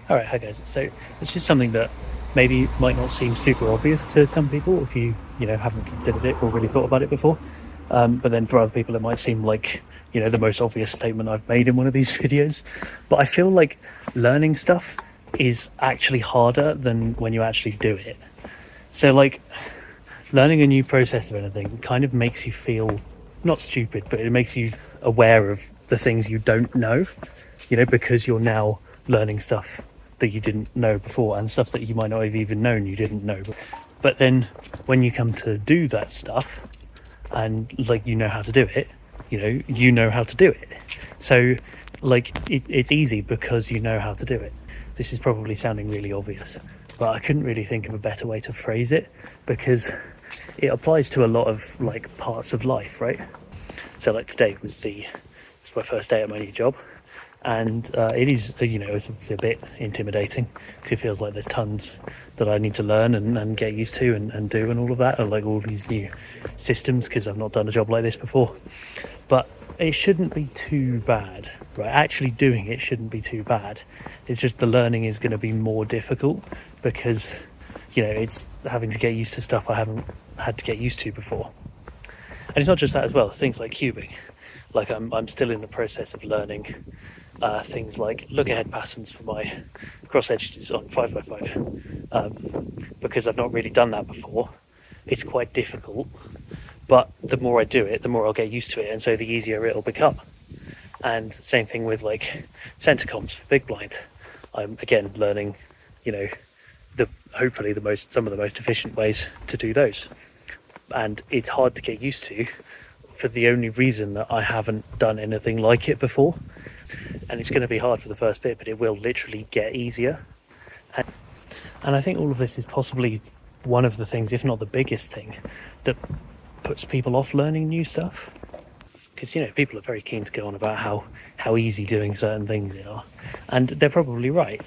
Alright, hi guys. So this is something that maybe might not seem super obvious to some people if you haven't considered it or really thought about it before. But then for other people it might seem like, the most obvious statement I've made in one of these videos. But I feel like learning stuff is actually harder than when you actually do it. So like learning a new process of anything kind of makes you feel not stupid, but it makes you aware of the things you don't know, because you're now learning stuff that you didn't know before and stuff that you might not have even known you didn't know. But then when you come to do that stuff and like you know how to do it, you know how to do it. So like it's easy because you know how to do it. This is probably sounding really obvious, but I couldn't really think of a better way to phrase it because it applies to a lot of like parts of life, right? So like today was my first day at my new job, and it is it's a bit intimidating because it feels like there's tons that I need to learn and get used to and do and all of that, and like all these new systems because I've not done a job like this before. But it shouldn't be too bad, right? Actually doing it shouldn't be too bad. It's just the learning is going to be more difficult because it's having to get used to stuff I haven't had to get used to before. And it's not just that as well, things like cubing. Like I'm still in the process of learning things like look ahead patterns for my cross edges on 5x5 because I've not really done that before. It's quite difficult, but the more I do it, the more I'll get used to it, and so the easier it'll become. And same thing with like center comps for big blind. I'm again learning, hopefully some of the most efficient ways to do those. And it's hard to get used to for the only reason that I haven't done anything like it before. And it's going to be hard for the first bit, but it will literally get easier. And I think all of this is possibly one of the things, if not the biggest thing, that puts people off learning new stuff. Because, people are very keen to go on about how easy doing certain things are. And they're probably right.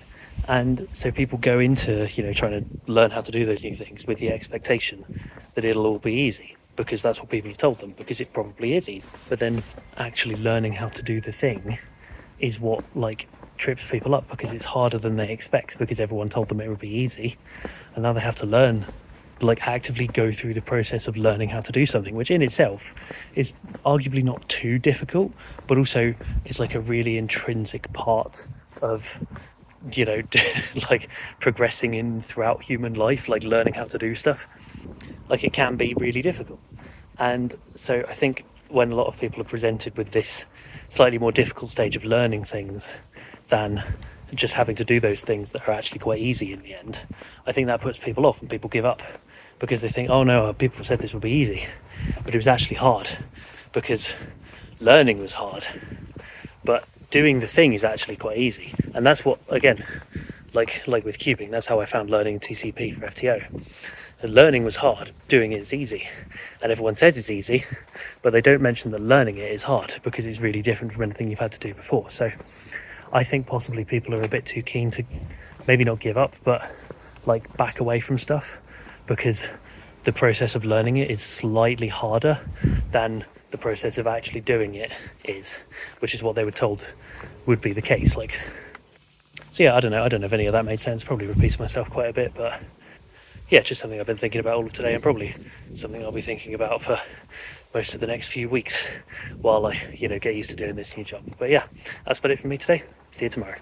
And so people go into, trying to learn how to do those new things with the expectation that it'll all be easy, because that's what people have told them, because it probably is easy. But then actually learning how to do the thing is what trips people up, because it's harder than they expect, because everyone told them it would be easy, and now they have to learn, actively go through the process of learning how to do something, which in itself is arguably not too difficult, but also is a really intrinsic part of progressing in throughout human life, learning how to do stuff. It can be really difficult. And so I think when a lot of people are presented with this slightly more difficult stage of learning things than just having to do those things that are actually quite easy in the end, I think that puts people off and people give up because they think, oh no, people said this would be easy, but it was actually hard because learning was hard, but doing the thing is actually quite easy. And that's what, again, like with cubing, that's how I found learning TCP for FTO. Learning was hard, doing it is easy. And everyone says it's easy, but they don't mention that learning it is hard because it's really different from anything you've had to do before. So I think possibly people are a bit too keen to maybe not give up, but back away from stuff because the process of learning it is slightly harder than the process of actually doing it is, which is what they were told would be the case. So yeah, I don't know if any of that made sense. Probably repeats myself quite a bit, but yeah, just something I've been thinking about all of today, and probably something I'll be thinking about for most of the next few weeks while I, get used to doing this new job. But yeah, that's about it for me today. See you tomorrow.